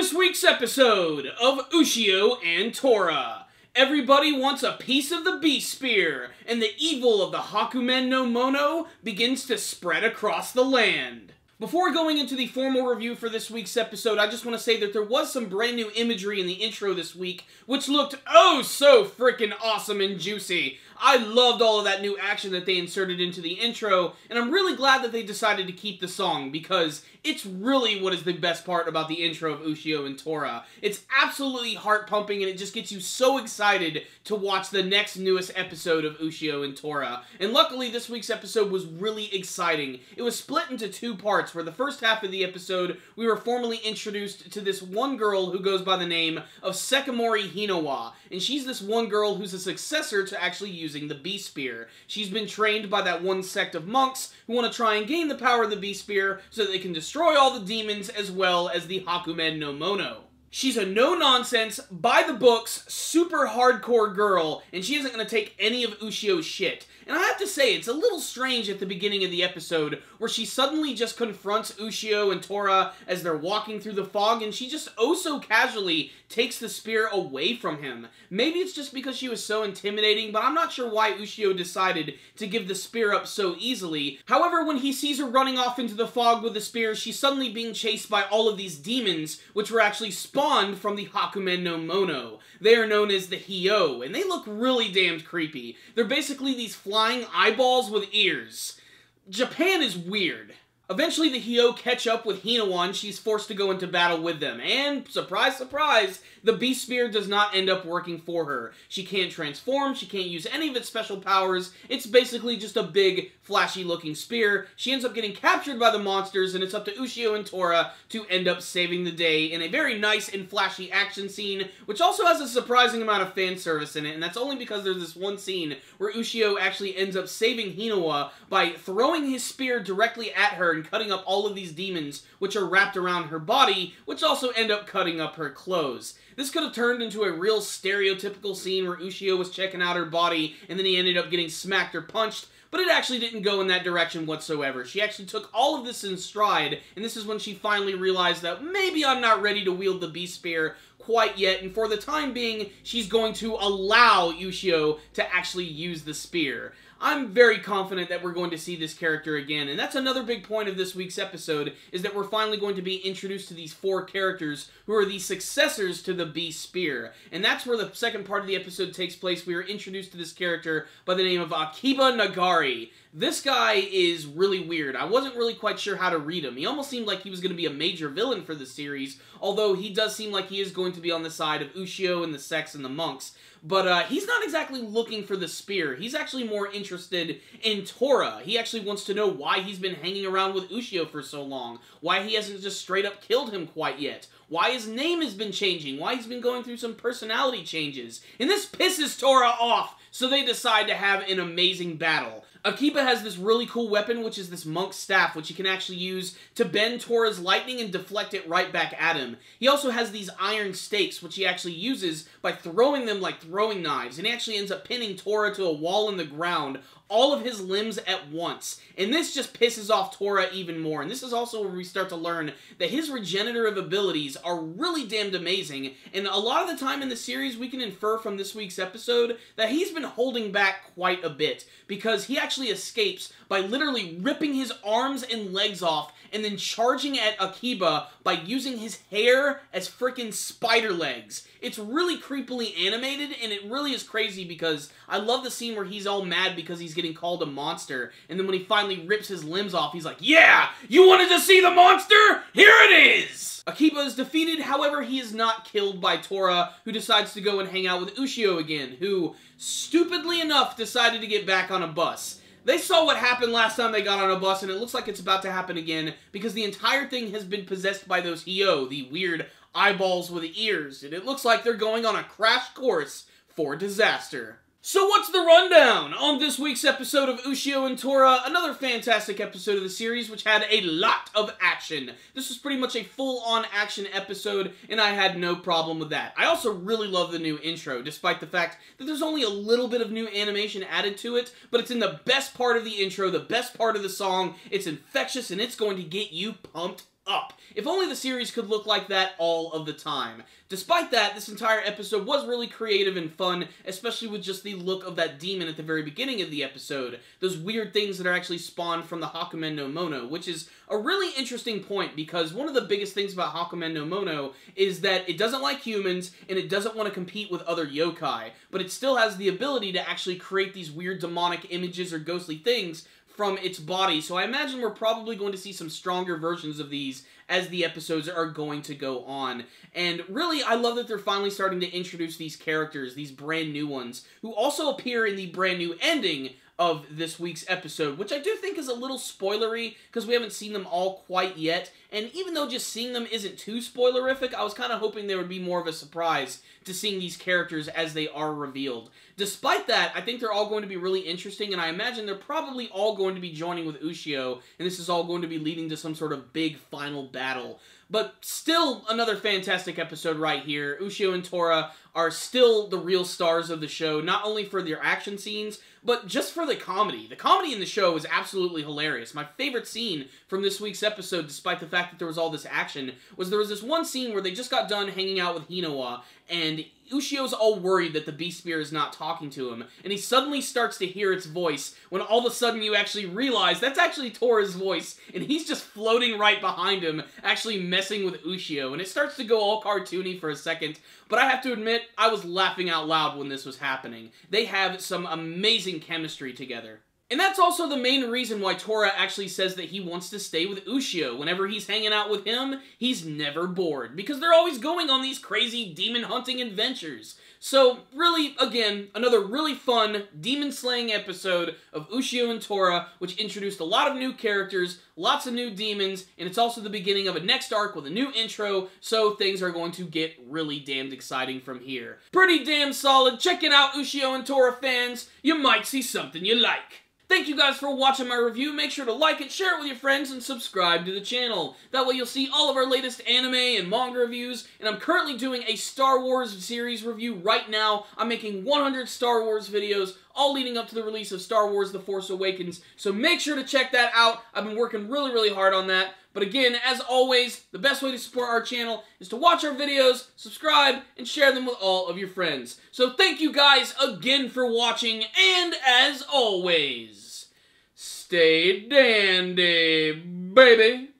this week's episode of Ushio and Tora. Everybody wants a piece of the beast spear, and the evil of the Hakumen no Mono begins to spread across the land. Before going into the formal review for this week's episode, I just want to say that there was some brand new imagery in the intro this week, which looked oh so freaking awesome and juicy. I loved all of that new action that they inserted into the intro, and I'm really glad that they decided to keep the song, because it's really what is the best part about the intro of Ushio and Tora. It's absolutely heart-pumping, and it just gets you so excited to watch the next newest episode of Ushio and Tora. And luckily, this week's episode was really exciting. It was split into two parts, where the first half of the episode, we were formally introduced to this one girl who goes by the name of Sekimori Hinawa, and she's this one girl who's a successor to actually using the Beast Spear. She's been trained by that one sect of monks who want to try and gain the power of the Beast Spear so that they can destroy all the demons as well as the Hakumen no Mono. She's a no-nonsense, by-the-books, super hardcore girl, and she isn't going to take any of Ushio's shit. And I have to say, it's a little strange at the beginning of the episode, where she suddenly just confronts Ushio and Tora as they're walking through the fog, and she just oh so casually takes the spear away from him. Maybe it's just because she was so intimidating, but I'm not sure why Ushio decided to give the spear up so easily. However, when he sees her running off into the fog with the spear, she's suddenly being chased by all of these demons, which were actually spawned from the Hakumen no Mono. They are known as the Hio, and they look really damned creepy. They're basically these flying eyeballs with ears. Japan is weird. Eventually, the Hio catch up with Hinawa, and she's forced to go into battle with them. And, surprise, surprise, the Beast Spear does not end up working for her. She can't transform, she can't use any of its special powers. It's basically just a big, flashy-looking spear. She ends up getting captured by the monsters, and it's up to Ushio and Tora to end up saving the day in a very nice and flashy action scene, which also has a surprising amount of fan service in it, and that's only because there's this one scene where Ushio actually ends up saving Hinawa by throwing his spear directly at her and cutting up all of these demons, which are wrapped around her body, which also end up cutting up her clothes. This could have turned into a real stereotypical scene where Ushio was checking out her body, and then he ended up getting smacked or punched, but it actually didn't go in that direction whatsoever. She actually took all of this in stride, and this is when she finally realized that maybe I'm not ready to wield the Beast Spear quite yet, and for the time being, she's going to allow Ushio to actually use the spear. I'm very confident that we're going to see this character again, and that's another big point of this week's episode, is that we're finally going to be introduced to these four characters who are the successors to the Beast Spear. And that's where the second part of the episode takes place. We are introduced to this character by the name of Akiba Nagari. This guy is really weird. I wasn't really quite sure how to read him. He almost seemed like he was going to be a major villain for the series, although he does seem like he is going to be on the side of Ushio and the sects and the monks. But he's not exactly looking for the spear. He's actually more interested in Tora. He actually wants to know why he's been hanging around with Ushio for so long, why he hasn't just straight up killed him quite yet, why his name has been changing, why he's been going through some personality changes. And this pisses Tora off, so they decide to have an amazing battle. Akiba has this really cool weapon, which is this monk's staff, which he can actually use to bend Tora's lightning and deflect it right back at him. He also has these iron stakes, which he actually uses by throwing them like throwing knives, and he actually ends up pinning Tora to a wall in the ground, all of his limbs at once. And this just pisses off Tora even more. And this is also where we start to learn that his regenerative abilities are really damned amazing. And a lot of the time in the series, we can infer from this week's episode that he's been holding back quite a bit, because he actually escapes by literally ripping his arms and legs off and then charging at Akiba by using his hair as frickin' spider legs. It's really creepily animated, and it really is crazy because I love the scene where he's all mad because he's getting called a monster, and then when he finally rips his limbs off, he's like, yeah! You wanted to see the monster? Here it is! Akiba is defeated, however, he is not killed by Tora, who decides to go and hang out with Ushio again, who, stupidly enough, decided to get back on a bus. They saw what happened last time they got on a bus, and it looks like it's about to happen again, because the entire thing has been possessed by those Hio, the weird eyeballs with ears, and it looks like they're going on a crash course for disaster. So what's the rundown on this week's episode of Ushio and Tora? Another fantastic episode of the series, which had a lot of action. This was pretty much a full-on action episode, and I had no problem with that. I also really love the new intro, despite the fact that there's only a little bit of new animation added to it, but it's in the best part of the intro, the best part of the song. It's infectious, and it's going to get you pumped up. If only the series could look like that all of the time. Despite that, this entire episode was really creative and fun, especially with just the look of that demon at the very beginning of the episode. Those weird things that are actually spawned from the Hakumen no Mono, which is a really interesting point because one of the biggest things about Hakumen no Mono is that it doesn't like humans and it doesn't want to compete with other yokai, but it still has the ability to actually create these weird demonic images or ghostly things from its body, so I imagine we're probably going to see some stronger versions of these as the episodes are going to go on. And really, I love that they're finally starting to introduce these characters, these brand new ones, who also appear in the brand new ending of this week's episode, which I do think is a little spoilery, because we haven't seen them all quite yet, and even though just seeing them isn't too spoilerific, I was kind of hoping there would be more of a surprise to seeing these characters as they are revealed. Despite that, I think they're all going to be really interesting, and I imagine they're probably all going to be joining with Ushio, and this is all going to be leading to some sort of big final battle. But still another fantastic episode right here. Ushio and Tora are still the real stars of the show, not only for their action scenes, but just for the comedy. The comedy in the show is absolutely hilarious. My favorite scene from this week's episode, despite the fact that there was all this action, was there was this one scene where they just got done hanging out with Hinawa, and Ushio's all worried that the Beast Spear is not talking to him, and he suddenly starts to hear its voice, when all of a sudden you actually realize that's actually Tora's voice, and he's just floating right behind him, actually messing with Ushio, and it starts to go all cartoony for a second, but I have to admit, I was laughing out loud when this was happening. They have some amazing chemistry together. And that's also the main reason why Tora actually says that he wants to stay with Ushio. Whenever he's hanging out with him, he's never bored, because they're always going on these crazy demon-hunting adventures. So, really, again, another really fun, demon-slaying episode of Ushio and Tora, which introduced a lot of new characters, lots of new demons, and it's also the beginning of a next arc with a new intro, so things are going to get really damned exciting from here. Pretty damn solid. Check it out, Ushio and Tora fans. You might see something you like. Thank you guys for watching my review. Make sure to like it, share it with your friends, and subscribe to the channel. That way you'll see all of our latest anime and manga reviews, and I'm currently doing a Star Wars series review right now. I'm making 100 Star Wars videos, all leading up to the release of Star Wars The Force Awakens, so make sure to check that out. I've been working really, really hard on that. But again, as always, the best way to support our channel is to watch our videos, subscribe, and share them with all of your friends. So thank you guys again for watching, and as always, stay dandy, baby!